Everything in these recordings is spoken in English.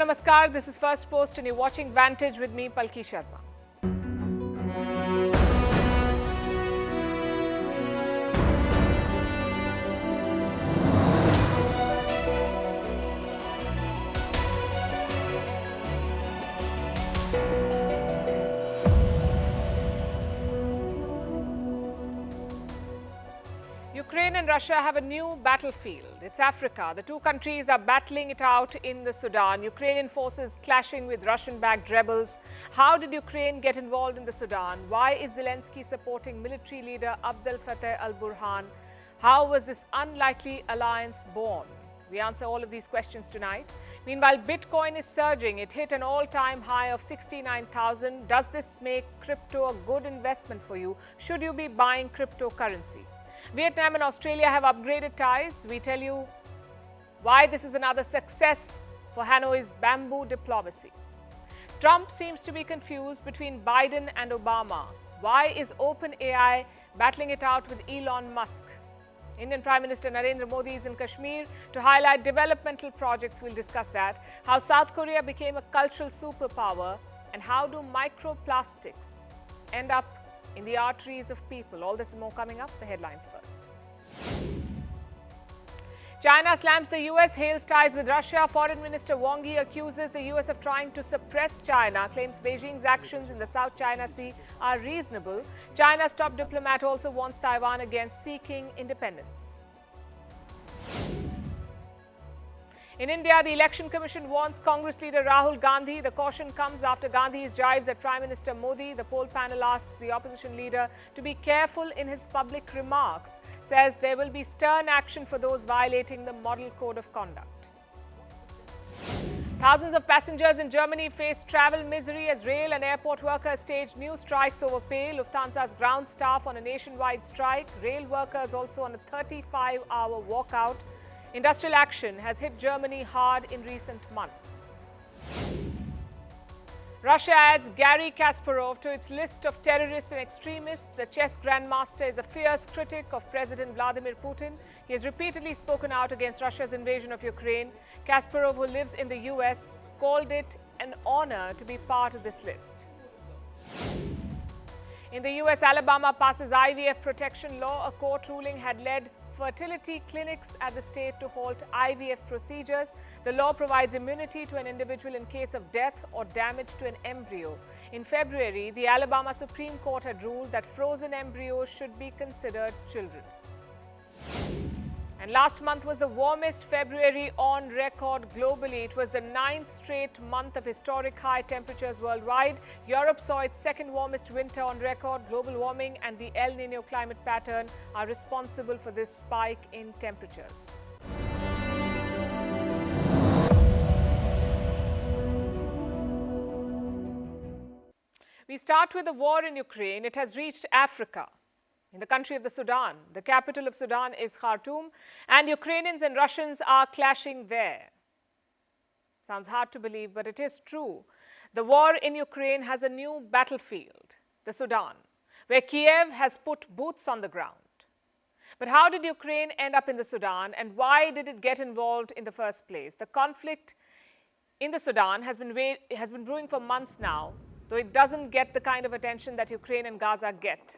Namaskar, this is Firstpost and you're watching Vantage with me, Palki Sharma. Ukraine and Russia have a new battlefield. It's Africa. The two countries are battling it out in the Sudan. Ukrainian forces clashing with Russian-backed rebels. How did Ukraine get involved in the Sudan? Why is Zelensky supporting military leader Abdel Fattah al-Burhan? How was this unlikely alliance born? We answer all of these questions tonight. Meanwhile, Bitcoin is surging. It hit an all-time high of 69,000. Does this make crypto a good investment for you? Should you be buying cryptocurrency? Vietnam and Australia have upgraded ties. We tell you why this is another success for Hanoi's bamboo diplomacy. Trump seems to be confused between Biden and Obama. Why is OpenAI battling it out with Elon Musk? Indian Prime Minister Narendra Modi is in Kashmir to highlight developmental projects. We'll discuss that. How South Korea became a cultural superpower, and how do microplastics end up in the arteries of people. All this and more coming up. The headlines first. China slams the US, hails ties with Russia. Foreign Minister Wang Yi accuses the US of trying to suppress China, claims Beijing's actions in the South China Sea are reasonable. China's top diplomat also warns Taiwan against seeking independence. In India, the Election Commission warns Congress leader Rahul Gandhi. The caution comes after Gandhi's jibes at Prime Minister Modi. The poll panel asks the opposition leader to be careful in his public remarks, says there will be stern action for those violating the Model Code of Conduct. Thousands of passengers in Germany face travel misery as rail and airport workers stage new strikes over pay. Lufthansa's ground staff on a nationwide strike. Rail workers also on a 35-hour walkout. Industrial action has hit Germany hard in recent months. Russia adds Garry Kasparov to its list of terrorists and extremists. The chess grandmaster is a fierce critic of President Vladimir Putin. He has repeatedly spoken out against Russia's invasion of Ukraine. Kasparov, who lives in the US, called it an honor to be part of this list. In the US, Alabama passes IVF protection law. A court ruling had led fertility clinics at the state to halt IVF procedures. The law provides immunity to an individual in case of death or damage to an embryo. In February, the Alabama Supreme Court had ruled that frozen embryos should be considered children. And last month was the warmest February on record globally. It was the 9th straight month of historic high temperatures worldwide. Europe saw its second warmest winter on record. Global warming and the El Niño climate pattern are responsible for this spike in temperatures. We start with the war in Ukraine. It has reached Africa. In the country of the Sudan. The capital of Sudan is Khartoum, and Ukrainians and Russians are clashing there. Sounds hard to believe, but it is true. The war in Ukraine has a new battlefield, the Sudan, where Kiev has put boots on the ground. But how did Ukraine end up in the Sudan, and why did it get involved in the first place? The conflict in the Sudan has been brewing for months now, though it doesn't get the kind of attention that Ukraine and Gaza get.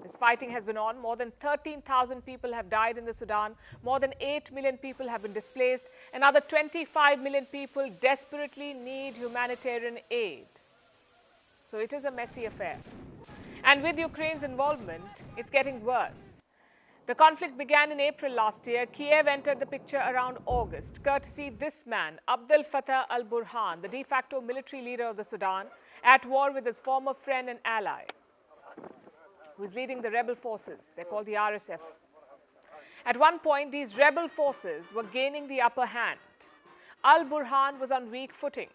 This fighting has been on. More than 13,000 people have died in the Sudan. More than 8 million people have been displaced. Another 25 million people desperately need humanitarian aid. So it is a messy affair. And with Ukraine's involvement, it's getting worse. The conflict began in April last year. Kiev entered the picture around August, courtesy this man, Abdel Fattah al-Burhan, the de facto military leader of the Sudan, at war with his former friend and ally, who is leading the rebel forces. They're called the RSF. At one point, these rebel forces were gaining the upper hand. Al-Burhan was on weak footing.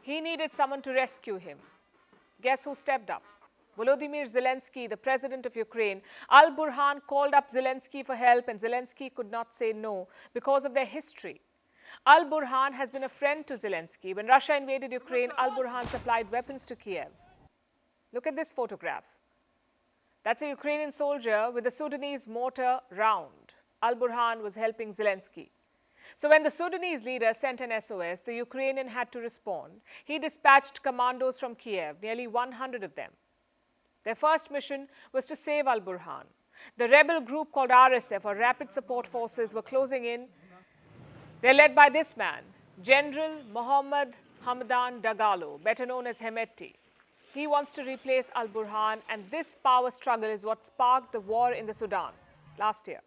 He needed someone to rescue him. Guess who stepped up? Volodymyr Zelensky, the president of Ukraine. Al-Burhan called up Zelensky for help, and Zelensky could not say no because of their history. Al-Burhan has been a friend to Zelensky. When Russia invaded Ukraine, Al-Burhan supplied weapons to Kiev. Look at this photograph. That's a Ukrainian soldier with a Sudanese mortar round. Al-Burhan was helping Zelensky. So when the Sudanese leader sent an SOS, the Ukrainian had to respond. He dispatched commandos from Kiev, nearly 100 of them. Their first mission was to save al-Burhan. The rebel group called RSF, or Rapid Support Forces, were closing in. They're led by this man, General Mohammad Hamdan Dagalo, better known as Hemeti. He wants to replace al-Burhan, and this power struggle is what sparked the war in the Sudan last year.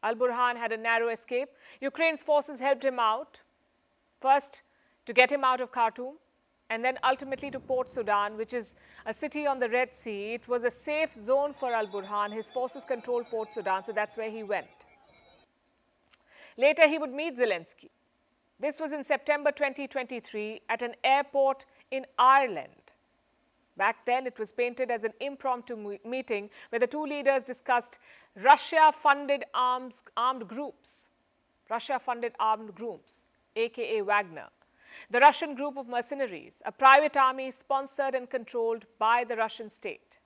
Al-Burhan had a narrow escape. Ukraine's forces helped him out, first to get him out of Khartoum, and then ultimately to Port Sudan, which is a city on the Red Sea. It was a safe zone for al-Burhan. His forces controlled Port Sudan, so that's where he went. Later, he would meet Zelensky. This was in September 2023 at an airport in Ireland. Back then, it was painted as an impromptu meeting where the two leaders discussed Russia-funded armed groups, aka Wagner, the Russian group of mercenaries, a private army sponsored and controlled by the Russian state.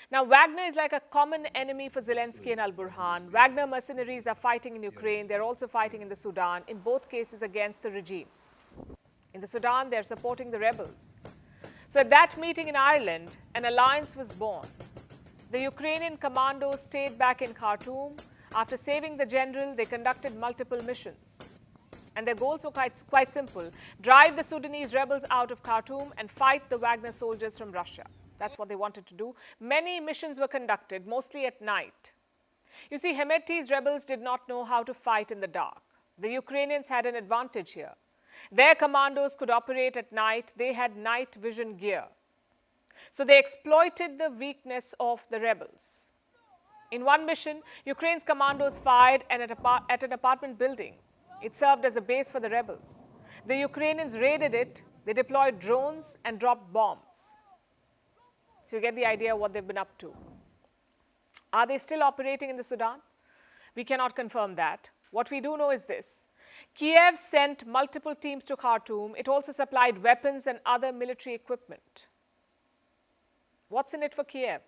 Now, Wagner is like a common enemy for Zelensky and al-Burhan. Wagner mercenaries are fighting in Ukraine. They're also fighting in the Sudan, in both cases against the regime. In the Sudan, they're supporting the rebels. So at that meeting in Ireland, an alliance was born. The Ukrainian commandos stayed back in Khartoum. After saving the general, they conducted multiple missions. And their goals were quite simple: drive the Sudanese rebels out of Khartoum and fight the Wagner soldiers from Russia. That's what they wanted to do. Many missions were conducted, mostly at night. You see, Hemeti's rebels did not know how to fight in the dark. The Ukrainians had an advantage here. Their commandos could operate at night. They had night vision gear. So they exploited the weakness of the rebels. In one mission, Ukraine's commandos fired at an apartment building. It served as a base for the rebels. The Ukrainians raided it. They deployed drones and dropped bombs. So you get the idea of what they've been up to. Are they still operating in the Sudan? We cannot confirm that. What we do know is this: Kiev sent multiple teams to Khartoum. It also supplied weapons and other military equipment. What's in it for Kiev?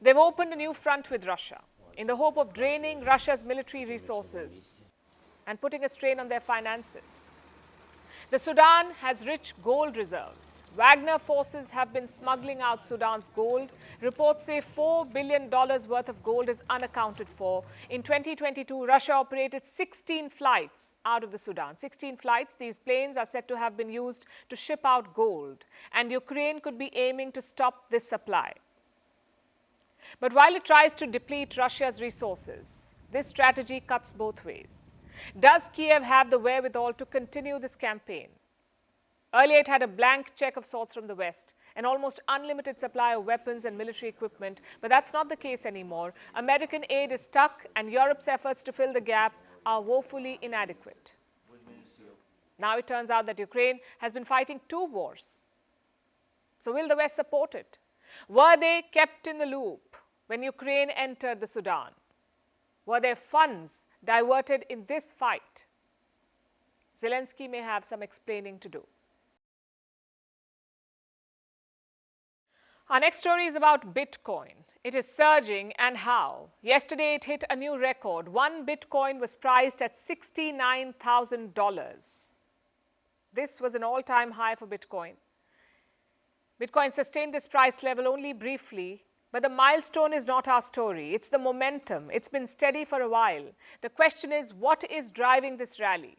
They've opened a new front with Russia in the hope of draining Russia's military resources and putting a strain on their finances. The Sudan has rich gold reserves. Wagner forces have been smuggling out Sudan's gold. Reports say $4 billion worth of gold is unaccounted for. In 2022, Russia operated 16 flights out of the Sudan. 16 flights. These planes are said to have been used to ship out gold. And Ukraine could be aiming to stop this supply. But while it tries to deplete Russia's resources, this strategy cuts both ways. Does Kiev have the wherewithal to continue this campaign? Earlier, it had a blank check of sorts from the West, an almost unlimited supply of weapons and military equipment, but that's not the case anymore. American aid is stuck, and Europe's efforts to fill the gap are woefully inadequate. Now it turns out that Ukraine has been fighting two wars. So will the West support it? Were they kept in the loop when Ukraine entered the Sudan? Were there funds diverted in this fight? Zelensky may have some explaining to do. Our next story is about Bitcoin. It is surging, and how. Yesterday, it hit a new record. One Bitcoin was priced at $69,000. This was an all-time high for Bitcoin. Bitcoin sustained this price level only briefly, but the milestone is not our story. It's the momentum. It's been steady for a while. The question is, what is driving this rally?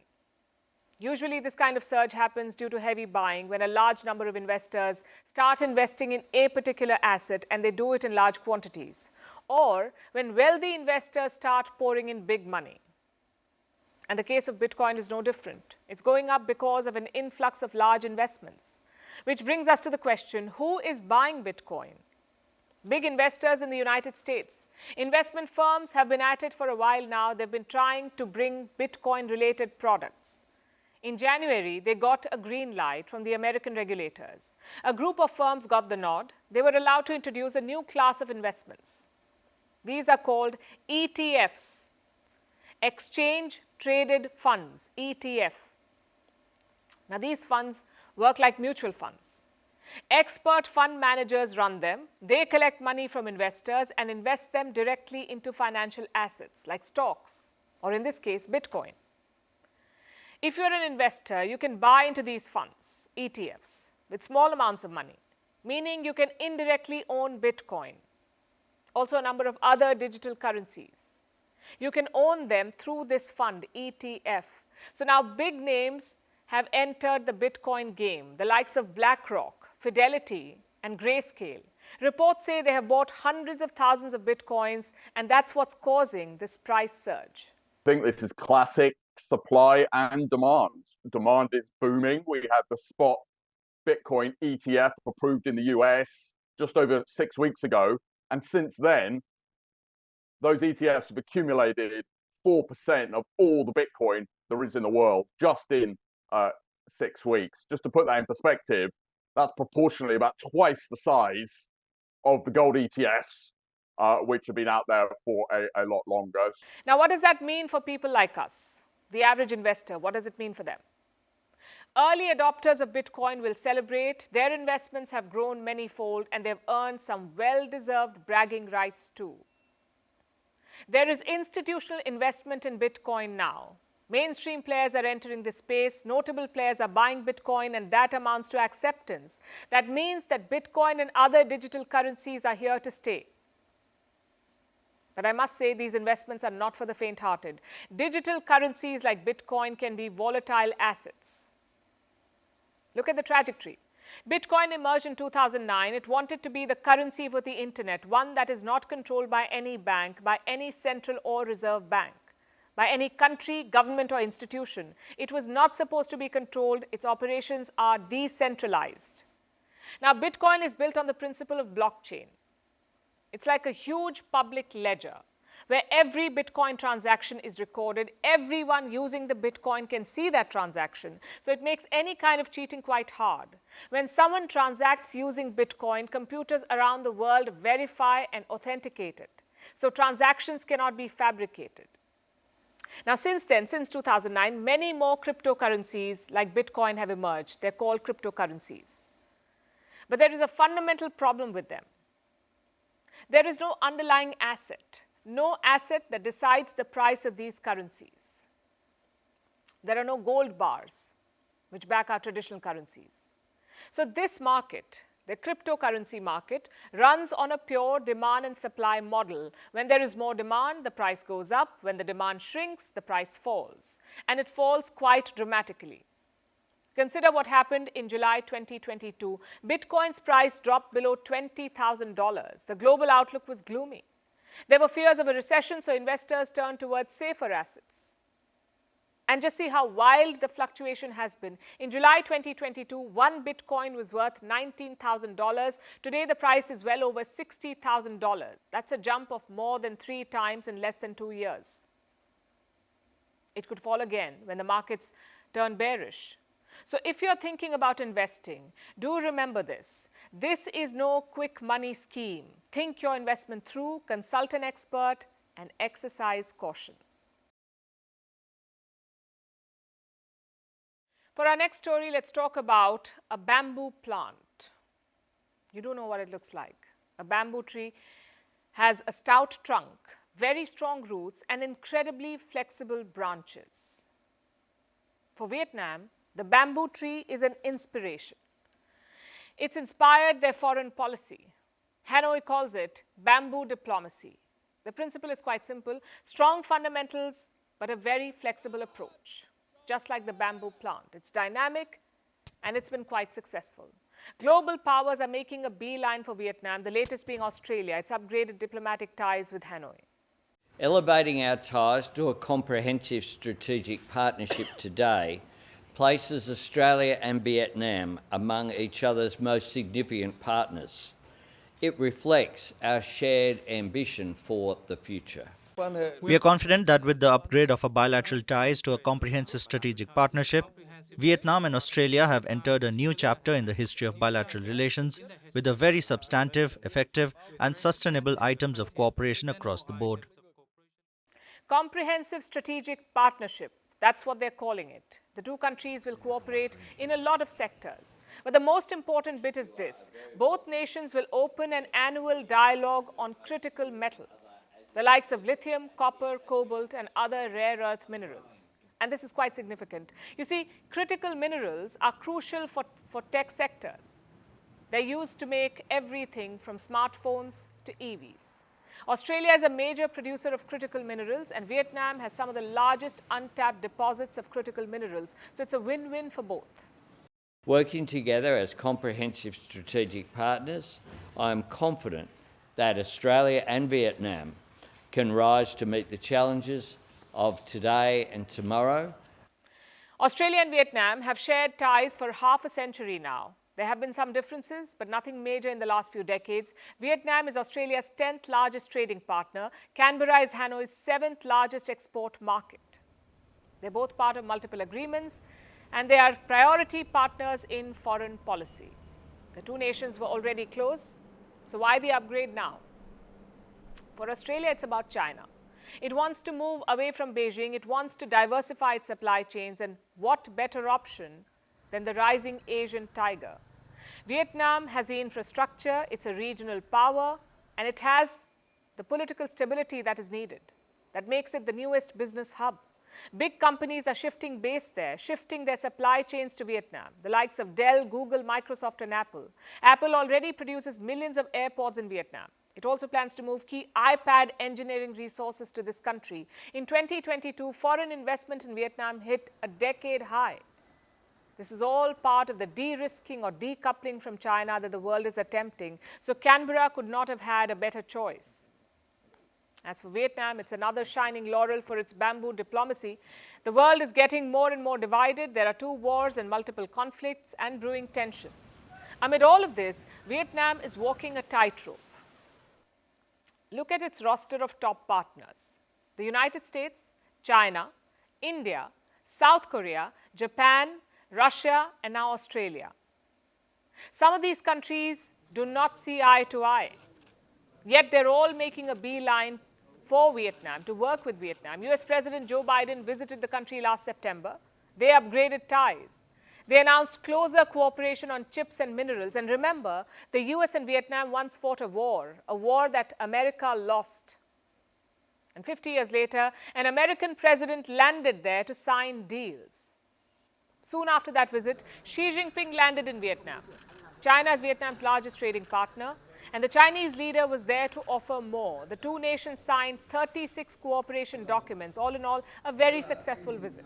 Usually, this kind of surge happens due to heavy buying when a large number of investors start investing in a particular asset and they do it in large quantities, or when wealthy investors start pouring in big money. And the case of Bitcoin is no different. It's going up because of an influx of large investments, which brings us to the question, who is buying Bitcoin? Big investors in the United States. Investment firms have been at it for a while now. They've been trying to bring Bitcoin-related products. In January, they got a green light from the American regulators. A group of firms got the nod. They were allowed to introduce a new class of investments. These are called ETFs, Exchange Traded Funds, ETF. Now, these funds work like mutual funds. Expert fund managers run them. They collect money from investors and invest them directly into financial assets like stocks, or in this case, Bitcoin. If you're an investor, you can buy into these funds, ETFs, with small amounts of money, meaning you can indirectly own Bitcoin, also a number of other digital currencies. You can own them through this fund, ETF. So now big names have entered the Bitcoin game, the likes of BlackRock, Fidelity, and Grayscale. Reports say they have bought hundreds of thousands of Bitcoins, and that's what's causing this price surge. I think this is classic supply and demand. Demand is booming. We had the spot Bitcoin ETF approved in the US just over 6 weeks ago. And since then, those ETFs have accumulated 4% of all the Bitcoin there is in the world just in 6 weeks. Just to put that in perspective, that's proportionally about twice the size of the gold ETFs, which have been out there for a lot longer. Now, what does that mean for people like us, the average investor? What does it mean for them? Early adopters of Bitcoin will celebrate. Their investments have grown many-fold, and they've earned some well-deserved bragging rights too. There is institutional investment in Bitcoin now. Mainstream players are entering this space. Notable players are buying Bitcoin, and that amounts to acceptance. That means that Bitcoin and other digital currencies are here to stay. But I must say, these investments are not for the faint-hearted. Digital currencies like Bitcoin can be volatile assets. Look at the trajectory. Bitcoin emerged in 2009. It wanted to be the currency for the internet, one that is not controlled by any bank, by any central or reserve bank, by any country, government, or institution. It was not supposed to be controlled. Its operations are decentralized. Now, Bitcoin is built on the principle of blockchain. It's like a huge public ledger where every Bitcoin transaction is recorded. Everyone using the Bitcoin can see that transaction. So it makes any kind of cheating quite hard. When someone transacts using Bitcoin, computers around the world verify and authenticate it. So transactions cannot be fabricated. Now, since then, since 2009, many more cryptocurrencies like Bitcoin have emerged. They're called cryptocurrencies. But there is a fundamental problem with them. There is no underlying asset, no asset that decides the price of these currencies. There are no gold bars which back our traditional currencies. So this market, the cryptocurrency market, runs on a pure demand and supply model. When there is more demand, the price goes up. When the demand shrinks, the price falls. And it falls quite dramatically. Consider what happened in July 2022. Bitcoin's price dropped below $20,000. The global outlook was gloomy. There were fears of a recession, so investors turned towards safer assets. And just see how wild the fluctuation has been. In July 2022, one Bitcoin was worth $19,000. Today, the price is well over $60,000. That's a jump of more than 3 times in less than 2 years. It could fall again when the markets turn bearish. So if you're thinking about investing, do remember this. This is no quick money scheme. Think your investment through, consult an expert, and exercise caution. For our next story, let's talk about a bamboo plant. You do know what it looks like. A bamboo tree has a stout trunk, very strong roots, and incredibly flexible branches. For Vietnam, the bamboo tree is an inspiration. It's inspired their foreign policy. Hanoi calls it bamboo diplomacy. The principle is quite simple: strong fundamentals, but a very flexible approach, just like the bamboo plant. It's dynamic, and it's been quite successful. Global powers are making a beeline for Vietnam, the latest being Australia. It's upgraded diplomatic ties with Hanoi. Elevating our ties to a comprehensive strategic partnership today places Australia and Vietnam among each other's most significant partners. It reflects our shared ambition for the future. We are confident that with the upgrade of our bilateral ties to a comprehensive strategic partnership, Vietnam and Australia have entered a new chapter in the history of bilateral relations with a very substantive, effective, and sustainable items of cooperation across the board. Comprehensive strategic partnership. That's what they're calling it. The two countries will cooperate in a lot of sectors. But the most important bit is this: both nations will open an annual dialogue on critical metals, the likes of lithium, copper, cobalt, and other rare earth minerals. And this is quite significant. You see, critical minerals are crucial for tech sectors. They're used to make everything from smartphones to EVs. Australia is a major producer of critical minerals, and Vietnam has some of the largest untapped deposits of critical minerals. So it's a win-win for both. Working together as comprehensive strategic partners, I am confident that Australia and Vietnam can rise to meet the challenges of today and tomorrow. Australia and Vietnam have shared ties for half a century now. There have been some differences, but nothing major in the last few decades. Vietnam is Australia's 10th largest trading partner. Canberra is Hanoi's 7th largest export market. They're both part of multiple agreements, and they are priority partners in foreign policy. The two nations were already close, so why the upgrade now? For Australia, it's about China. It wants to move away from Beijing. It wants to diversify its supply chains, and what better option than the rising Asian tiger? Vietnam has the infrastructure, it's a regional power, and it has the political stability that is needed. That makes it the newest business hub. Big companies are shifting base there, shifting their supply chains to Vietnam. The likes of Dell, Google, Microsoft, and Apple. Apple already produces millions of AirPods in Vietnam. It also plans to move key iPad engineering resources to this country. In 2022, foreign investment in Vietnam hit a decade high. This is all part of the de-risking or decoupling from China that the world is attempting. So Canberra could not have had a better choice. As for Vietnam, it's another shining laurel for its bamboo diplomacy. The world is getting more and more divided. There are 2 wars and multiple conflicts and brewing tensions. Amid all of this, Vietnam is walking a tightrope. Look at its roster of top partners: the United States, China, India, South Korea, Japan, Russia, and now Australia. Some of these countries do not see eye to eye, yet they're all making a beeline for Vietnam, to work with Vietnam. US President Joe Biden visited the country last September. They upgraded ties. They announced closer cooperation on chips and minerals. And remember, the US and Vietnam once fought a war that America lost. And 50 years later, an American president landed there to sign deals. Soon after that visit, Xi Jinping landed in Vietnam. China is Vietnam's largest trading partner, and the Chinese leader was there to offer more. The two nations signed 36 cooperation documents. All in all, a very successful visit.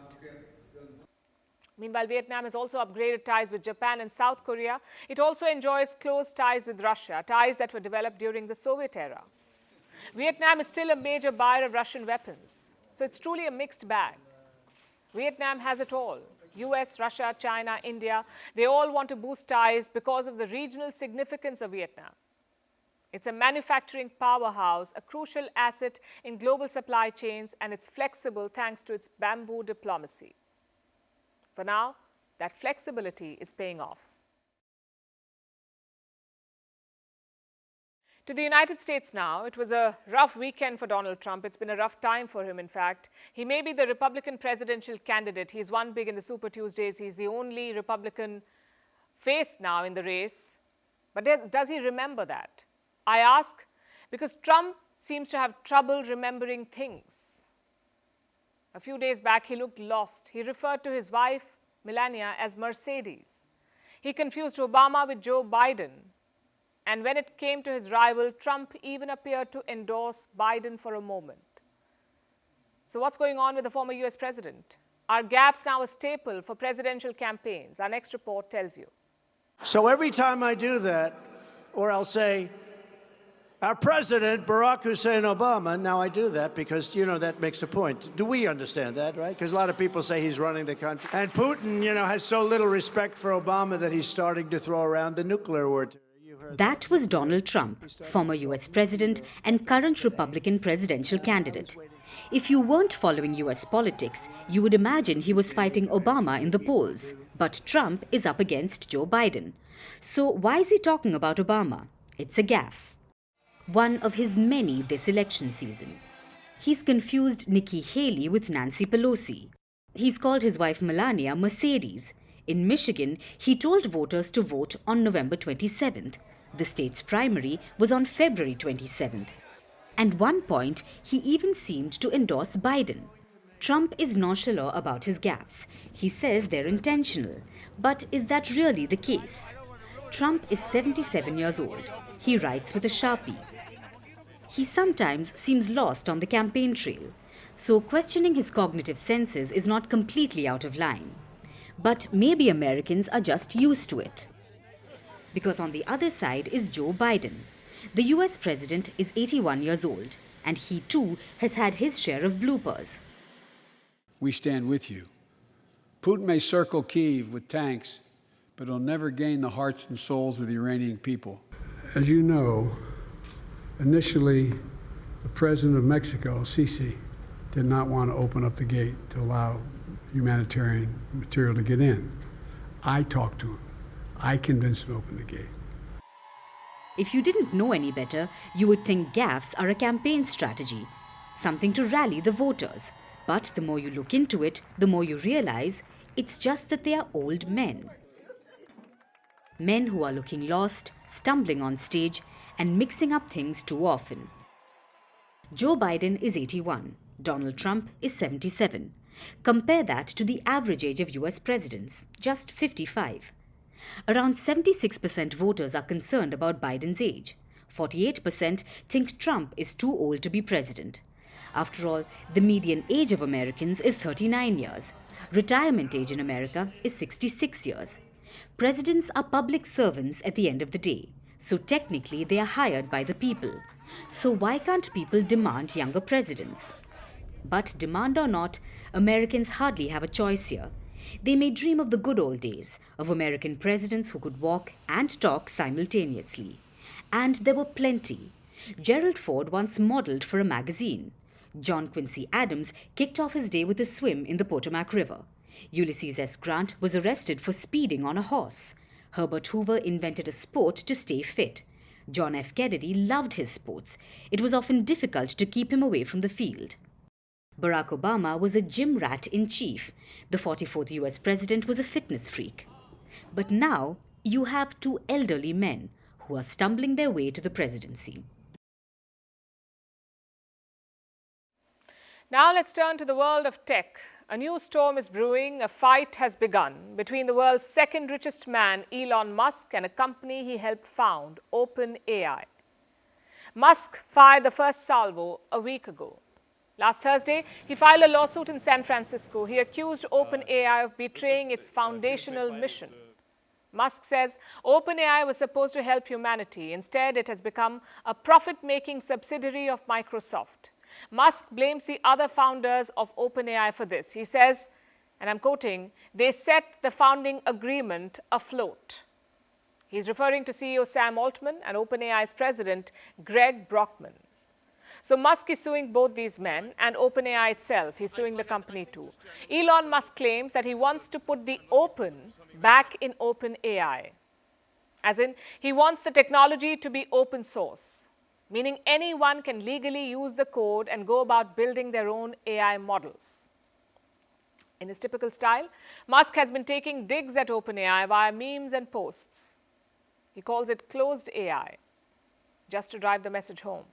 Meanwhile, Vietnam has also upgraded ties with Japan and South Korea. It also enjoys close ties with Russia, ties that were developed during the Soviet era. Vietnam is still a major buyer of Russian weapons, so it's truly a mixed bag. Vietnam has it all. US, Russia, China, India, they all want to boost ties because of the regional significance of Vietnam. It's a manufacturing powerhouse, a crucial asset in global supply chains, and it's flexible thanks to its bamboo diplomacy. For now, that flexibility is paying off. To the United States now, it was a rough weekend for Donald Trump. It's been a rough time for him, in fact. He may be the Republican presidential candidate. He's won big in the Super Tuesdays. He's the only Republican face now in the race. But does he remember that? I ask because Trump seems to have trouble remembering things. A few days back, he looked lost. He referred to his wife, Melania, as Mercedes. He confused Obama with Joe Biden. And when it came to his rival, Trump even appeared to endorse Biden for a moment. So what's going on with the former US president? Are gaffes now a staple for presidential campaigns? Our next report tells you. So every time I do that, or I'll say, our president, Barack Hussein Obama, now I do that because, that makes a point. Do we understand that, right? Because a lot of people say he's running the country. And Putin, has so little respect for Obama that he's starting to throw around the nuclear word. That was Donald Trump, former US president and current Republican presidential candidate. If you weren't following US politics, you would imagine he was fighting Obama in the polls. But Trump is up against Joe Biden. So why is he talking about Obama? It's a gaffe. One of his many this election season. He's confused Nikki Haley with Nancy Pelosi. He's called his wife Melania Mercedes. In Michigan, he told voters to vote on November 27th. The state's primary was on February 27th. At one point, he even seemed to endorse Biden. Trump is nonchalant about his gaffes. He says they're intentional. But is that really the case? Trump is 77 years old. He writes with a Sharpie. He sometimes seems lost on the campaign trail, so questioning his cognitive senses is not completely out of line. But maybe Americans are just used to it. Because on the other side is Joe Biden. The US president is 81 years old, and he too has had his share of bloopers. We stand with you. Putin may circle Kyiv with tanks, but he'll never gain the hearts and souls of the Iranian people. As you know, initially, the president of Mexico, Sisi, did not want to open up the gate to allow humanitarian material to get in. I talked to him. I convinced him to open the gate. If you didn't know any better, you would think gaffes are a campaign strategy, something to rally the voters. But the more you look into it, the more you realize it's just that they are old men. Men who are looking lost, stumbling on stage, and mixing up things too often. Joe Biden is 81. Donald Trump is 77. Compare that to the average age of US presidents, just 55. Around 76% voters are concerned about Biden's age. 48% think Trump is too old to be president. After all, the median age of Americans is 39 years. Retirement age in America is 66 years. Presidents are public servants at the end of the day, so technically they are hired by the people. So why can't people demand younger presidents? But demand or not, Americans hardly have a choice here. They may dream of the good old days, of American presidents who could walk and talk simultaneously. And there were plenty. Gerald Ford once modeled for a magazine. John Quincy Adams kicked off his day with a swim in the Potomac River. Ulysses S. Grant was arrested for speeding on a horse. Herbert Hoover invented a sport to stay fit. John F. Kennedy loved his sports. It was often difficult to keep him away from the field. Barack Obama was a gym rat in chief. The 44th US president was a fitness freak. But now you have two elderly men who are stumbling their way to the presidency. Now let's turn to the world of tech. A new storm is brewing. A fight has begun between the world's second richest man, Elon Musk, and a company he helped found, OpenAI. Musk fired the first salvo a week ago. Last Thursday, he filed a lawsuit in San Francisco. He accused OpenAI of betraying its foundational mission. Musk says OpenAI was supposed to help humanity. Instead, it has become a profit-making subsidiary of Microsoft. Musk blames the other founders of OpenAI for this. He says, and I'm quoting, "They set the founding agreement afloat." He's referring to CEO Sam Altman and OpenAI's president, Greg Brockman. So Musk is suing both these men and OpenAI itself. He's suing the company too. Elon Musk claims that he wants to put the open back in OpenAI. As in, he wants the technology to be open source, meaning anyone can legally use the code and go about building their own AI models. In his typical style, Musk has been taking digs at OpenAI via memes and posts. He calls it closed AI, just to drive the message home.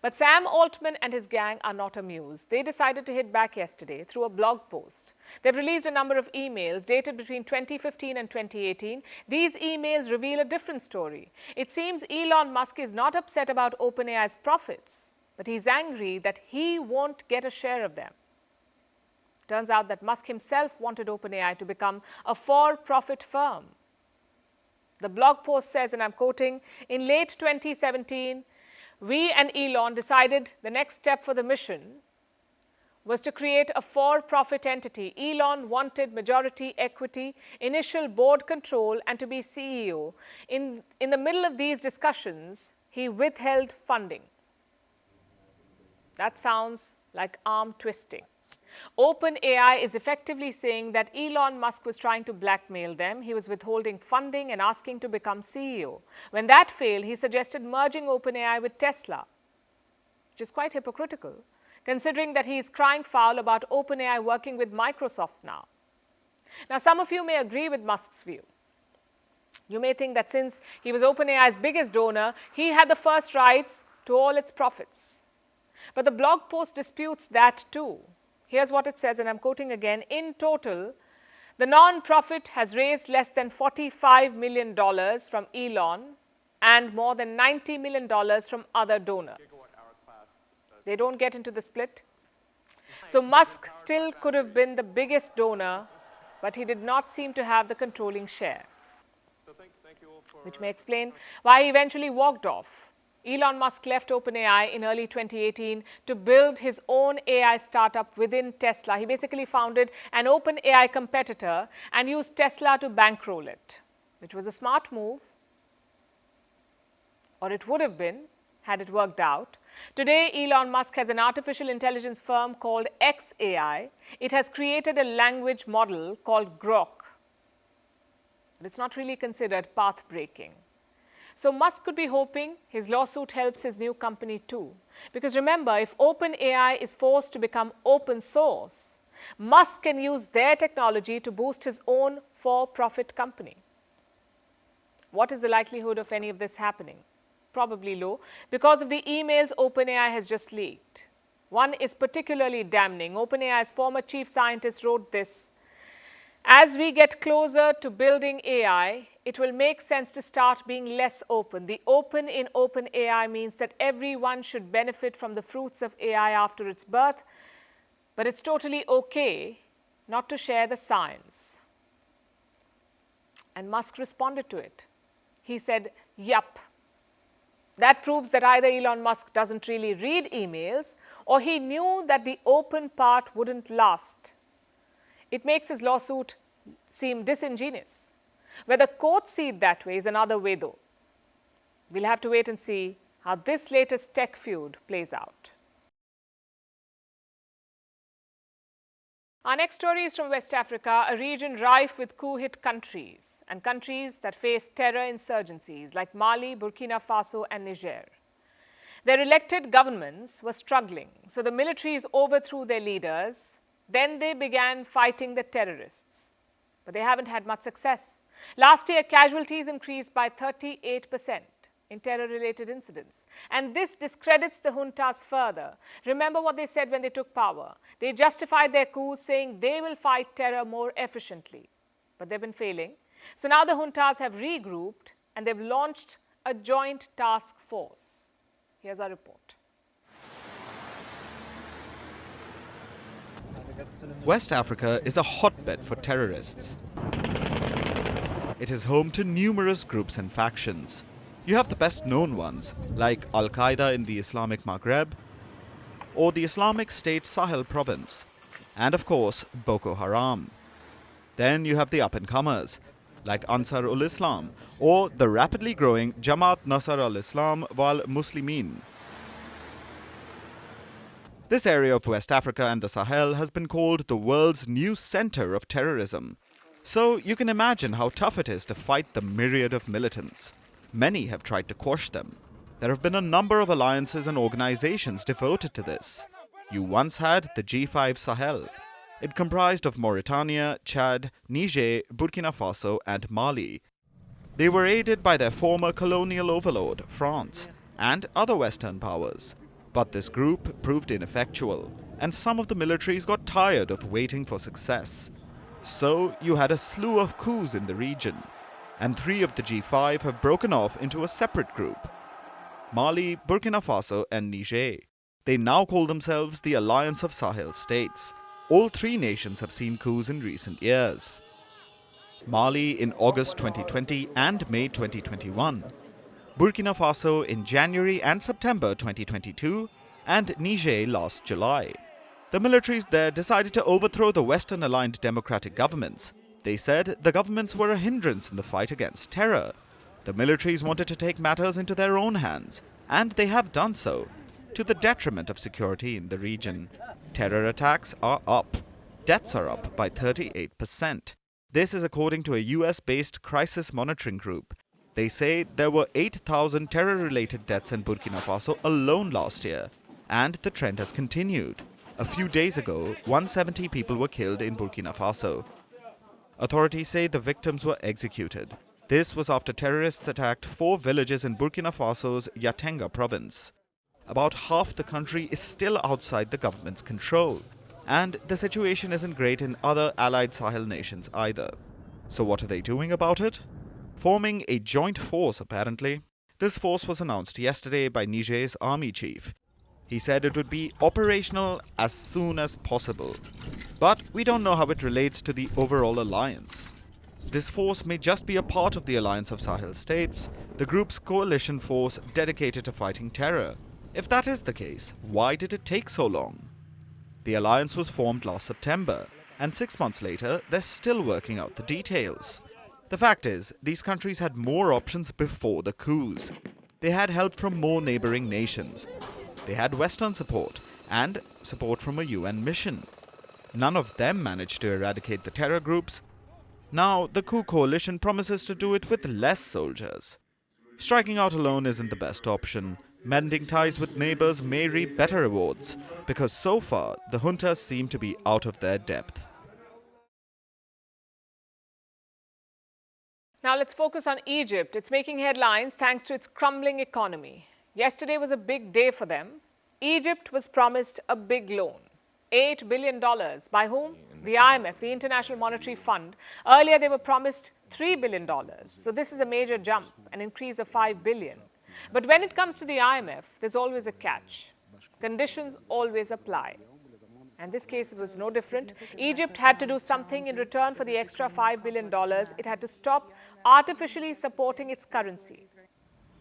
But Sam Altman and his gang are not amused. They decided to hit back yesterday through a blog post. They've released a number of emails dated between 2015 and 2018. These emails reveal a different story. It seems Elon Musk is not upset about OpenAI's profits, but he's angry that he won't get a share of them. Turns out that Musk himself wanted OpenAI to become a for-profit firm. The blog post says, and I'm quoting, "In late 2017, we and Elon decided the next step for the mission was to create a for-profit entity. Elon wanted majority equity, initial board control, and to be CEO. In the middle of these discussions, he withheld funding." That sounds like arm twisting. OpenAI is effectively saying that Elon Musk was trying to blackmail them. He was withholding funding and asking to become CEO. When that failed, he suggested merging OpenAI with Tesla, which is quite hypocritical, considering that he is crying foul about OpenAI working with Microsoft now. Now, some of you may agree with Musk's view. You may think that since he was OpenAI's biggest donor, he had the first rights to all its profits. But the blog post disputes that too. Here's what it says, and I'm quoting again. In total, the non-profit has raised less than $45 million from Elon and more than $90 million from other donors. They don't get into the split. So Musk still could have been the biggest donor, but he did not seem to have the controlling share, which may explain why he eventually walked off. Elon Musk left OpenAI in early 2018 to build his own AI startup within Tesla. He basically founded an OpenAI competitor and used Tesla to bankroll it, which was a smart move, or it would have been had it worked out. Today, Elon Musk has an artificial intelligence firm called xAI. It has created a language model called Grok. But it's not really considered path-breaking. So Musk could be hoping his lawsuit helps his new company too. Because remember, if OpenAI is forced to become open source, Musk can use their technology to boost his own for-profit company. What is the likelihood of any of this happening? Probably low, because of the emails OpenAI has just leaked. One is particularly damning. OpenAI's former chief scientist wrote this: as we get closer to building AI, it will make sense to start being less open. The open in OpenAI means that everyone should benefit from the fruits of AI after its birth, but it's totally okay not to share the science. And Musk responded to it. He said, yup. That proves that either Elon Musk doesn't really read emails, or he knew that the open part wouldn't last. It makes his lawsuit seem disingenuous. Whether courts see it that way is another way, though. We'll have to wait and see how this latest tech feud plays out. Our next story is from West Africa, a region rife with coup-hit countries and countries that face terror insurgencies like Mali, Burkina Faso and Niger. Their elected governments were struggling, so the militaries overthrew their leaders. Then they began fighting the terrorists, but they haven't had much success. Last year, casualties increased by 38% in terror-related incidents, and this discredits the juntas further. Remember what they said when they took power. They justified their coups, saying they will fight terror more efficiently, but they've been failing. So now the juntas have regrouped, and they've launched a joint task force. Here's our report. West Africa is a hotbed for terrorists. It is home to numerous groups and factions. You have the best known ones, like Al-Qaeda in the Islamic Maghreb, or the Islamic State Sahel province, and of course, Boko Haram. Then you have the up-and-comers, like Ansar ul-Islam, or the rapidly growing Jamaat Nasr al-Islam wal Muslimin. This area of West Africa and the Sahel has been called the world's new center of terrorism. So you can imagine how tough it is to fight the myriad of militants. Many have tried to quash them. There have been a number of alliances and organizations devoted to this. You once had the G5 Sahel. It comprised of Mauritania, Chad, Niger, Burkina Faso and Mali. They were aided by their former colonial overlord, France, and other Western powers. But this group proved ineffectual, and some of the militaries got tired of waiting for success. So you had a slew of coups in the region, and 3 of the G5 have broken off into a separate group: Mali, Burkina Faso and Niger. They now call themselves the Alliance of Sahel States. All 3 nations have seen coups in recent years. Mali in August 2020 and May 2021. Burkina Faso in January and September 2022, and Niger last July. The militaries there decided to overthrow the Western-aligned democratic governments. They said the governments were a hindrance in the fight against terror. The militaries wanted to take matters into their own hands, and they have done so, to the detriment of security in the region. Terror attacks are up. Deaths are up by 38%. This is according to a US-based crisis monitoring group. They say there were 8,000 terror-related deaths in Burkina Faso alone last year, and the trend has continued. A few days ago, 170 people were killed in Burkina Faso. Authorities say the victims were executed. This was after terrorists attacked 4 villages in Burkina Faso's Yatenga province. About half the country is still outside the government's control. And the situation isn't great in other allied Sahel nations either. So what are they doing about it? Forming a joint force, apparently. This force was announced yesterday by Niger's army chief. He said it would be operational as soon as possible. But we don't know how it relates to the overall alliance. This force may just be a part of the alliance of Sahel states, the group's coalition force dedicated to fighting terror. If that is the case, why did it take so long? The alliance was formed last September, and 6 months later, they're still working out the details. The fact is, these countries had more options before the coups. They had help from more neighboring nations. They had Western support and support from a UN mission. None of them managed to eradicate the terror groups. Now, the coup coalition promises to do it with less soldiers. Striking out alone isn't the best option. Mending ties with neighbors may reap better rewards, because so far, the juntas seem to be out of their depth. Now let's focus on Egypt. It's making headlines thanks to its crumbling economy. Yesterday was a big day for them. Egypt was promised a big loan. $8 billion. By whom? The IMF, the International Monetary Fund. Earlier, they were promised $3 billion. So this is a major jump, an increase of $5 billion. But when it comes to the IMF, there's always a catch. Conditions always apply. And this case was no different. Egypt had to do something in return for the extra $5 billion. It had to stop artificially supporting its currency.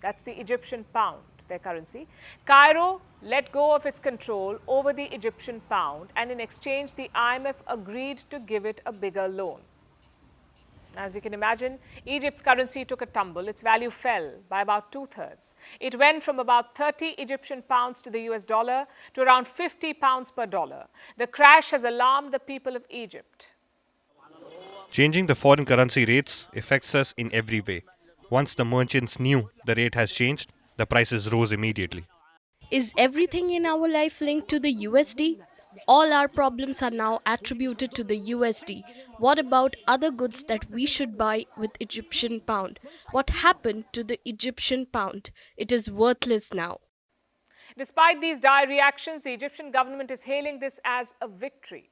That's the Egyptian pound, their currency. Cairo let go of its control over the Egyptian pound, and in exchange, the IMF agreed to give it a bigger loan. As you can imagine, Egypt's currency took a tumble. Its value fell by about 2/3. It went from about 30 Egyptian pounds to the US dollar to around 50 pounds per dollar. The crash has alarmed the people of Egypt. Changing the foreign currency rates affects us in every way. Once the merchants knew the rate has changed, the prices rose immediately. Is everything in our life linked to the USD? All our problems are now attributed to the USD. What about other goods that we should buy with Egyptian pound? What happened to the Egyptian pound? It is worthless now. Despite these dire reactions, the Egyptian government is hailing this as a victory.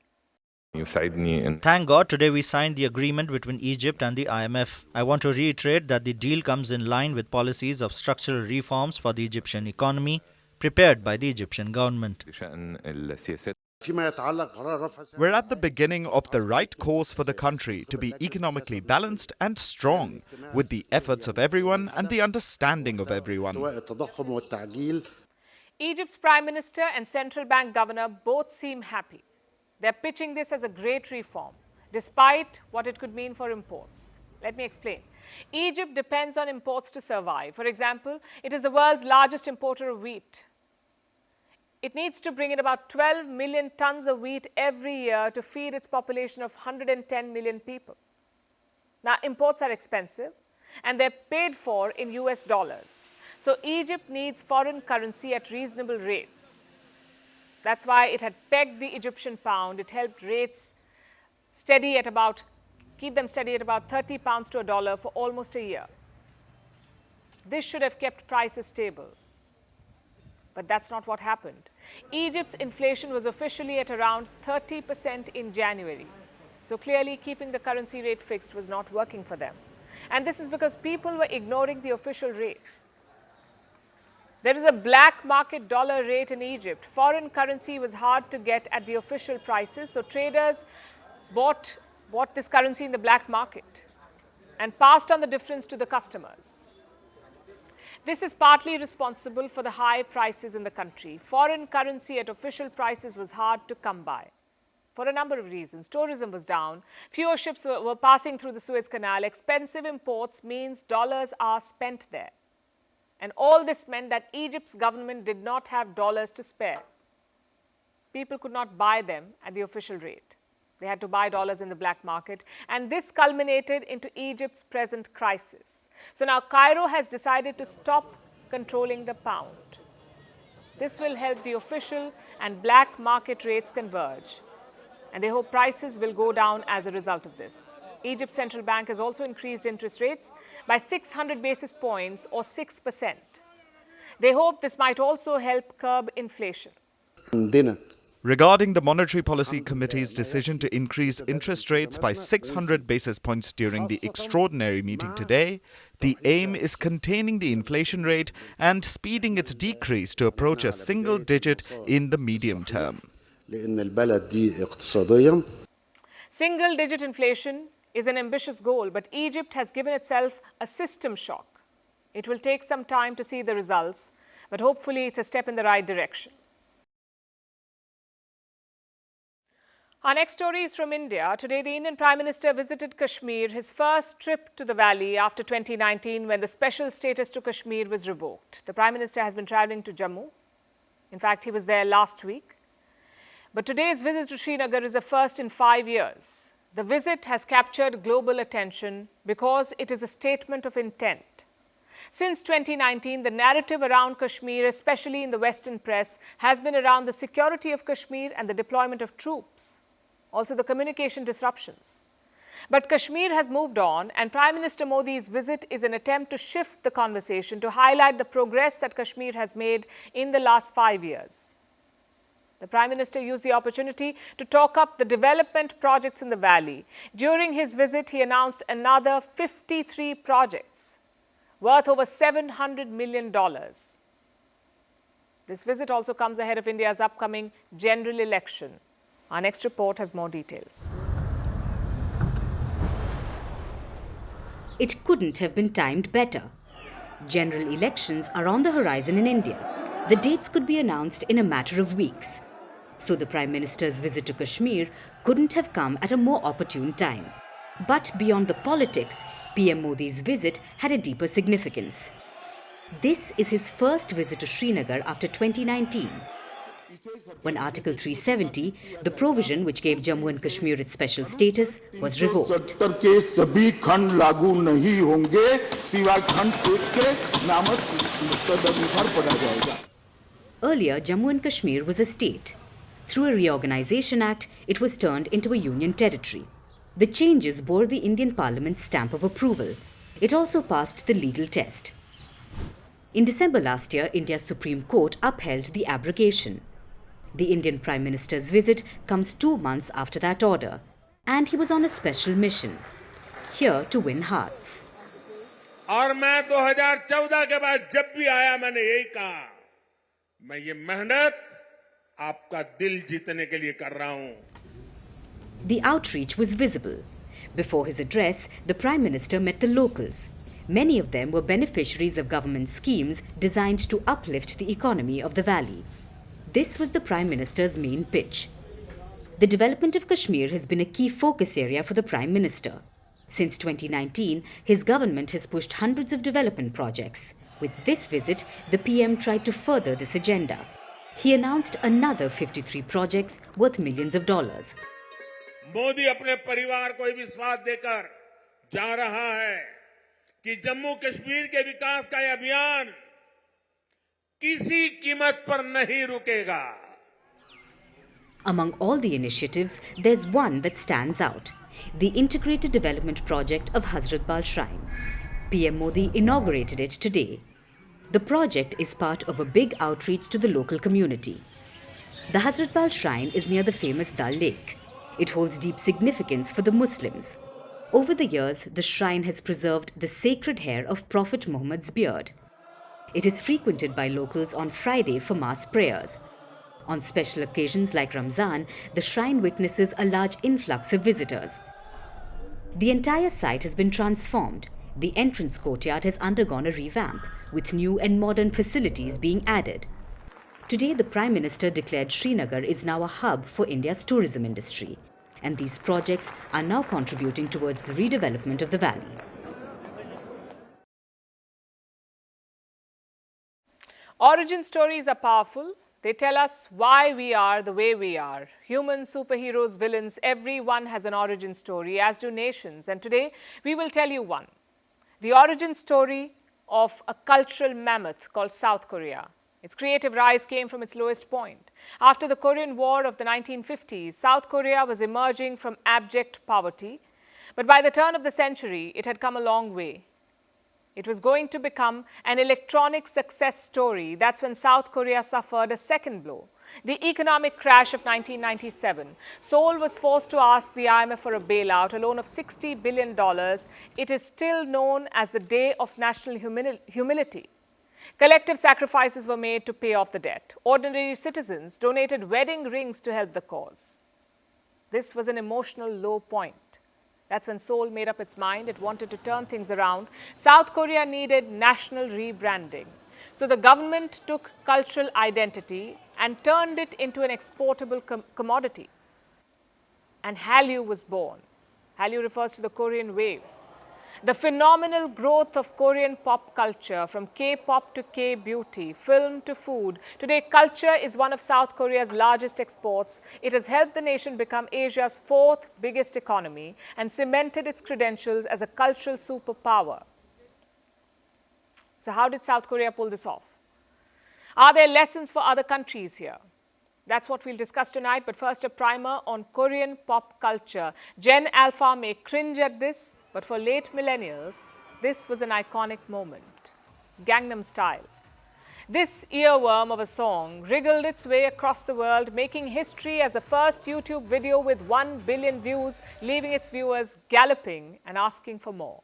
Thank God today we signed the agreement between Egypt and the IMF. I want to reiterate that the deal comes in line with policies of structural reforms for the Egyptian economy prepared by the Egyptian government. We're at the beginning of the right course for the country to be economically balanced and strong, with the efforts of everyone and the understanding of everyone. Egypt's Prime Minister and Central Bank Governor both seem happy. They're pitching this as a great reform, despite what it could mean for imports. Let me explain. Egypt depends on imports to survive. For example, it is the world's largest importer of wheat. It needs to bring in about 12 million tons of wheat every year to feed its population of 110 million people. Now, imports are expensive, and they're paid for in US dollars. So Egypt needs foreign currency at reasonable rates. That's why it had pegged the Egyptian pound. It helped rates keep them steady at about 30 pounds to a dollar for almost a year. This should have kept prices stable. But that's not what happened. Egypt's inflation was officially at around 30% in January. So clearly, keeping the currency rate fixed was not working for them. And this is because people were ignoring the official rate. There is a black market dollar rate in Egypt. Foreign currency was hard to get at the official prices, so traders bought this currency in the black market and passed on the difference to the customers. This is partly responsible for the high prices in the country. Foreign currency at official prices was hard to come by for a number of reasons. Tourism was down. Fewer ships were passing through the Suez Canal. Expensive imports means dollars are spent there. And all this meant that Egypt's government did not have dollars to spare. People could not buy them at the official rate. They had to buy dollars in the black market, and this culminated into Egypt's present crisis. So now Cairo has decided to stop controlling the pound. This will help the official and black market rates converge, and they hope prices will go down as a result of this. Egypt's central bank has also increased interest rates by 600 basis points or 6%. They hope this might also help curb inflation. Regarding the Monetary Policy Committee's decision to increase interest rates by 600 basis points during the extraordinary meeting today, the aim is containing the inflation rate and speeding its decrease to approach a single digit in the medium term. Single digit inflation is an ambitious goal, but Egypt has given itself a system shock. It will take some time to see the results, but hopefully it's a step in the right direction. Our next story is from India. Today, the Indian Prime Minister visited Kashmir, his first trip to the valley after 2019 when the special status to Kashmir was revoked. The Prime Minister has been travelling to Jammu. In fact, he was there last week. But today's visit to Srinagar is a first in 5 years. The visit has captured global attention because it is a statement of intent. Since 2019, the narrative around Kashmir, especially in the Western press, has been around the security of Kashmir and the deployment of troops. Also the communication disruptions. But Kashmir has moved on, and Prime Minister Modi's visit is an attempt to shift the conversation to highlight the progress that Kashmir has made in the last 5 years. The Prime Minister used the opportunity to talk up the development projects in the valley. During his visit, he announced another 53 projects worth over $700 million. This visit also comes ahead of India's upcoming general election. Our next report has more details. It couldn't have been timed better. General elections are on the horizon in India. The dates could be announced in a matter of weeks. So the Prime Minister's visit to Kashmir couldn't have come at a more opportune time. But beyond the politics, PM Modi's visit had a deeper significance. This is his first visit to Srinagar after 2019. When Article 370, the provision which gave Jammu and Kashmir its special status, was revoked. Earlier, Jammu and Kashmir was a state. Through a reorganization act, it was turned into a union territory. The changes bore the Indian Parliament's stamp of approval. It also passed the legal test. In December last year, India's Supreme Court upheld the abrogation. The Indian Prime Minister's visit comes 2 months after that order, and he was on a special mission, here to win hearts. और मैं 2014 के बाद जब भी आया मैंने यही कहा, मैं ये मेहनत आपका दिल जीतने के लिए कर रहा हूं. The outreach was visible. Before his address, the Prime Minister met the locals. Many of them were beneficiaries of government schemes designed to uplift the economy of the valley. This was the Prime Minister's main pitch. The development of Kashmir has been a key focus area for the Prime Minister. Since 2019, his government has pushed hundreds of development projects. With this visit, the PM tried to further this agenda. He announced another 53 projects worth millions of dollars. Modi अपने परिवार को ये विश्वास देकर जा रहा है कि जम्मू कश्मीर के विकास का यह अभियान किसी कीमत पर नहीं रुकेगा. Among all the initiatives, there's one that stands out: the Integrated Development Project of Hazrat Bal Shrine. PM Modi inaugurated it today. The project is part of a big outreach to the local community. The Hazrat Bal Shrine is near the famous Dal Lake. It holds deep significance for the Muslims. Over the years, the shrine has preserved the sacred hair of Prophet Muhammad's beard. It is frequented by locals on Friday for mass prayers. On special occasions like Ramzan, the shrine witnesses a large influx of visitors. The entire site has been transformed. The entrance courtyard has undergone a revamp, with new and modern facilities being added. Today, the Prime Minister declared Srinagar is now a hub for India's tourism industry, and these projects are now contributing towards the redevelopment of the valley. Origin stories are powerful. They tell us why we are the way we are. Humans, superheroes, villains, everyone has an origin story, as do nations. And today, we will tell you one. The origin story of a cultural mammoth called South Korea. Its creative rise came from its lowest point. After the Korean War of the 1950s, South Korea was emerging from abject poverty. But by the turn of the century, it had come a long way. It was going to become an electronic success story. That's when South Korea suffered a second blow. the economic crash of 1997. Seoul was forced to ask the IMF for a bailout, a loan of $60 billion. It is still known as the Day of National Humility. Collective sacrifices were made to pay off the debt. Ordinary citizens donated wedding rings to help the cause. This was an emotional low point. That's when Seoul made up its mind. It wanted to turn things around. South Korea needed national rebranding. So the government took cultural identity and turned it into an exportable commodity. And Hallyu was born. Hallyu refers to the Korean wave. The phenomenal growth of Korean pop culture, from K-pop to K-beauty, film to food. Today, culture is one of South Korea's largest exports. It has helped the nation become Asia's fourth biggest economy and cemented its credentials as a cultural superpower. So how did South Korea pull this off? Are there lessons for other countries here? That's what we'll discuss tonight, but first a primer on Korean pop culture. Gen Alpha may cringe at this, but for late millennials, this was an iconic moment. Gangnam Style. This earworm of a song wriggled its way across the world, making history as the first YouTube video with 1 billion views, leaving its viewers galloping and asking for more.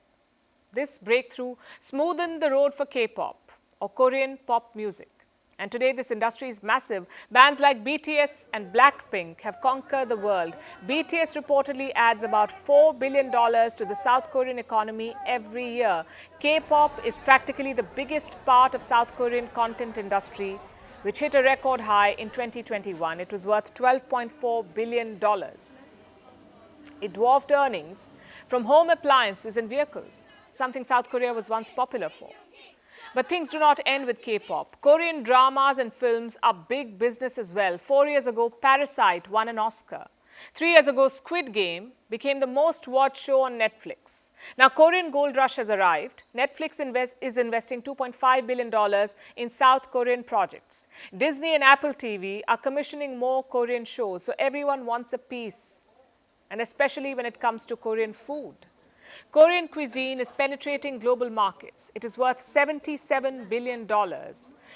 This breakthrough smoothened the road for K-pop, or Korean pop music. And today, this industry is massive. Bands like BTS and Blackpink have conquered the world. BTS reportedly adds about $4 billion to the South Korean economy every year. K-pop is practically the biggest part of South Korean content industry, which hit a record high in 2021. It was worth $12.4 billion. It dwarfed earnings from home appliances and vehicles, something South Korea was once popular for. But things do not end with K-pop. Korean dramas and films are big business as well. 4 years ago, Parasite won an Oscar. 3 years ago, Squid Game became the most watched show on Netflix. Now, Korean gold rush has arrived. Netflix is investing $2.5 billion in South Korean projects. Disney and Apple TV are commissioning more Korean shows, so everyone wants a piece, and especially when it comes to Korean food. Korean cuisine is penetrating global markets. It is worth $77 billion.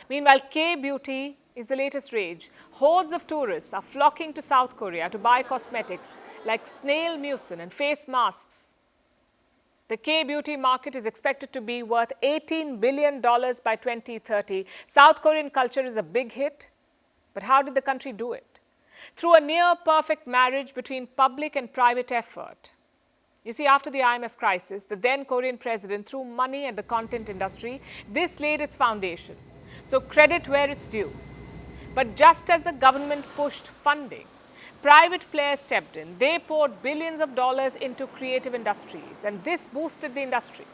Meanwhile, K-beauty is the latest rage. Hordes of tourists are flocking to South Korea to buy cosmetics like snail mucin and face masks. The K-beauty market is expected to be worth $18 billion by 2030. South Korean culture is a big hit, but how did the country do it? Through a near-perfect marriage between public and private effort. You see, after the IMF crisis, the then Korean president threw money at the content industry. This laid its foundation. So credit where it's due. But just as the government pushed funding, private players stepped in. They poured billions of dollars into creative industries, and this boosted the industry.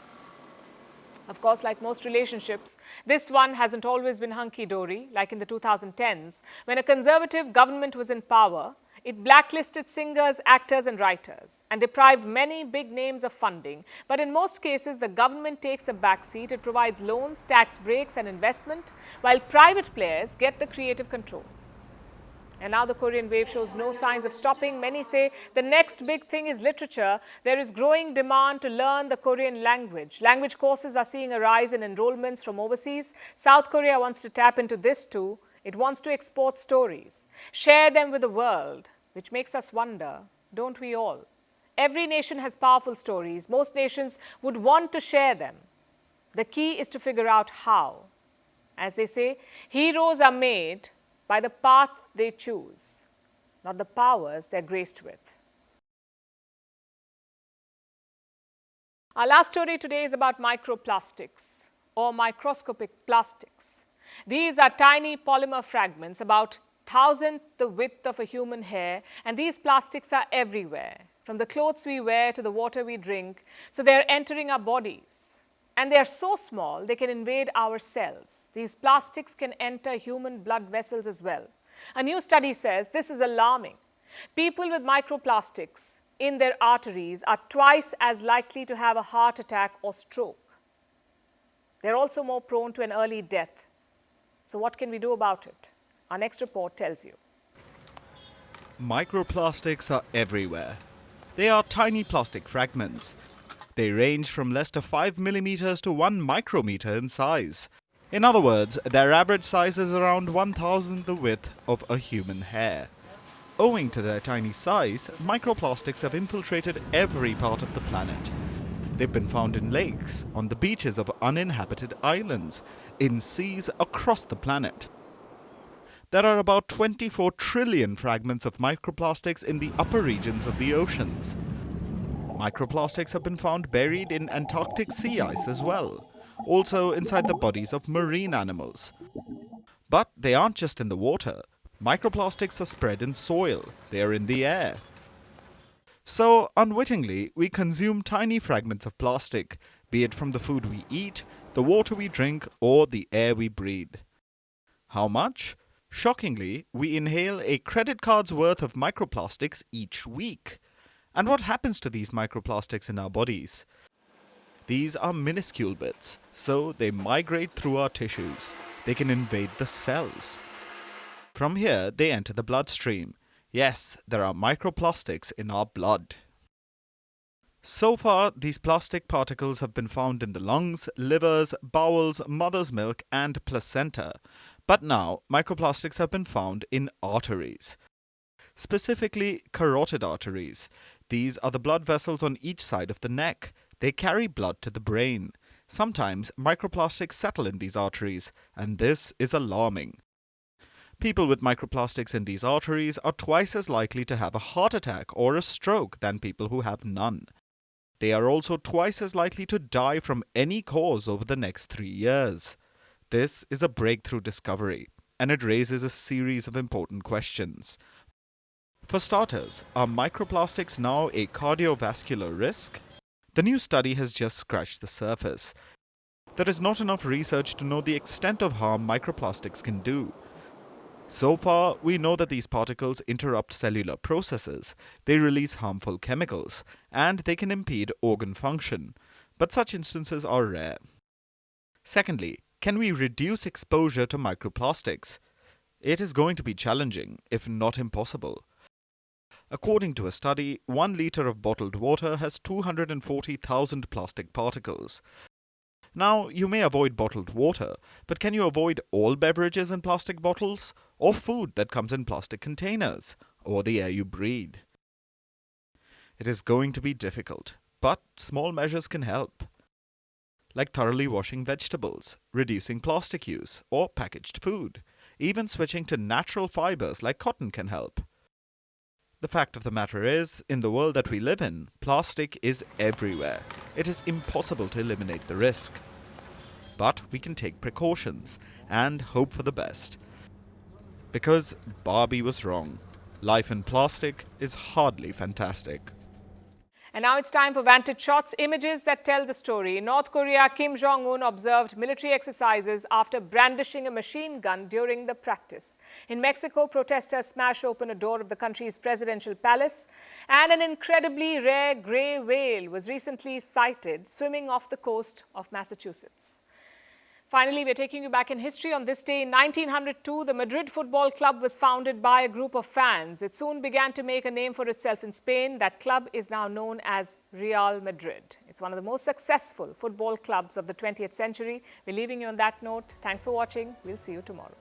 Of course, like most relationships, this one hasn't always been hunky-dory, like in the 2010s, when a conservative government was in power. It blacklisted singers, actors and writers and deprived many big names of funding. But in most cases, the government takes a backseat. It provides loans, tax breaks and investment, while private players get the creative control. And now the Korean wave shows no signs of stopping. Many say the next big thing is literature. There is growing demand to learn the Korean language. Language courses are seeing a rise in enrollments from overseas. South Korea wants to tap into this too. It wants to export stories, share them with the world, which makes us wonder, don't we all? Every nation has powerful stories. Most nations would want to share them. The key is to figure out how. As they say, heroes are made by the path they choose, not the powers they're graced with. Our last story today is about microplastics, or microscopic plastics. These are tiny polymer fragments, about 1,000th the width of a human hair, and these plastics are everywhere, from the clothes we wear to the water we drink, so they are entering our bodies. And they are so small, they can invade our cells. These plastics can enter human blood vessels as well. A new study says this is alarming. People with microplastics in their arteries are twice as likely to have a heart attack or stroke. They're also more prone to an early death. So what can we do about it? Our next report tells you. Microplastics are everywhere. They are tiny plastic fragments. They range from less than 5 millimeters to 1 micrometer in size. In other words, their average size is around 1,000th the width of a human hair. Owing to their tiny size, microplastics have infiltrated every part of the planet. They've been found in lakes, on the beaches of uninhabited islands, in seas across the planet. There are about 24 trillion fragments of microplastics in the upper regions of the oceans. Microplastics have been found buried in Antarctic sea ice as well, also inside the bodies of marine animals. But they aren't just in the water. Microplastics are spread in soil, they are in the air. So, unwittingly, we consume tiny fragments of plastic, be it from the food we eat, the water we drink, or the air we breathe. How much? Shockingly, we inhale a credit card's worth of microplastics each week. And what happens to these microplastics in our bodies? These are minuscule bits, so they migrate through our tissues. They can invade the cells. From here, they enter the bloodstream. Yes, there are microplastics in our blood. So far, these plastic particles have been found in the lungs, livers, bowels, mother's milk, and placenta. But now, microplastics have been found in arteries. Specifically, carotid arteries. These are the blood vessels on each side of the neck. They carry blood to the brain. Sometimes, microplastics settle in these arteries, and this is alarming. People with microplastics in these arteries are twice as likely to have a heart attack or a stroke than people who have none. They are also twice as likely to die from any cause over the next 3 years. This is a breakthrough discovery, and it raises a series of important questions. For starters, are microplastics now a cardiovascular risk? The new study has just scratched the surface. There is not enough research to know the extent of harm microplastics can do. So far, we know that these particles interrupt cellular processes, they release harmful chemicals, and they can impede organ function. But such instances are rare. Secondly, can we reduce exposure to microplastics? It is going to be challenging, if not impossible. According to a study, 1 liter of bottled water has 240,000 plastic particles. Now, you may avoid bottled water, but can you avoid all beverages in plastic bottles, or food that comes in plastic containers, or the air you breathe? It is going to be difficult, but small measures can help. Like thoroughly washing vegetables, reducing plastic use, or packaged food. Even switching to natural fibers like cotton can help. The fact of the matter is, in the world that we live in, plastic is everywhere. It is impossible to eliminate the risk. But we can take precautions and hope for the best. Because Barbie was wrong. Life in plastic is hardly fantastic. And now it's time for Vantage Shots, images that tell the story. In North Korea, Kim Jong-un observed military exercises after brandishing a machine gun during the practice. In Mexico, protesters smashed open a door of the country's presidential palace. And an incredibly rare grey whale was recently sighted swimming off the coast of Massachusetts. Finally, we're taking you back in history. On this day in 1902, the Madrid Football Club was founded by a group of fans. It soon began to make a name for itself in Spain. That club is now known as Real Madrid. It's one of the most successful football clubs of the 20th century. We're leaving you on that note. Thanks for watching. We'll see you tomorrow.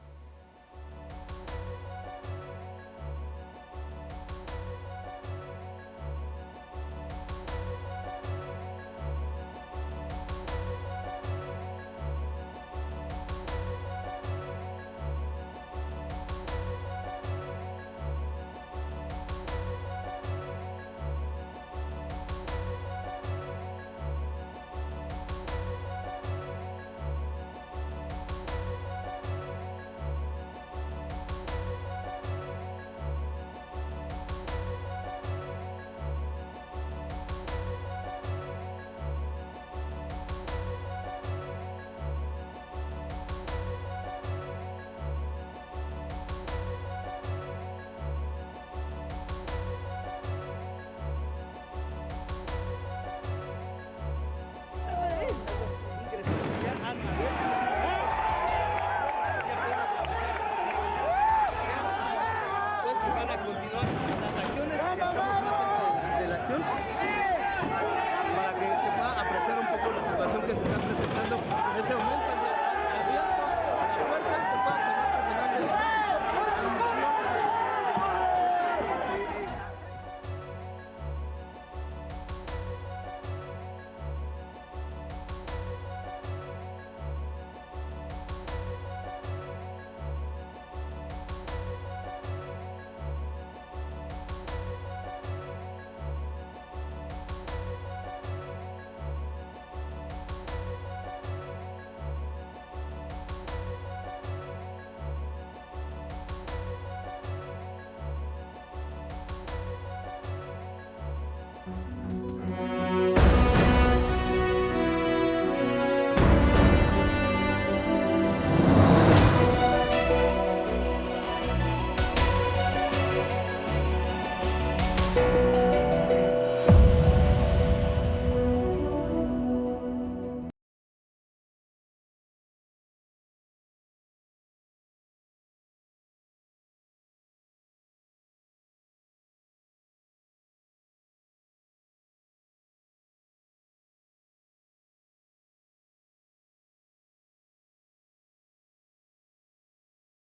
Para que se pueda apreciar un poco la situación que se está presentando en este momento.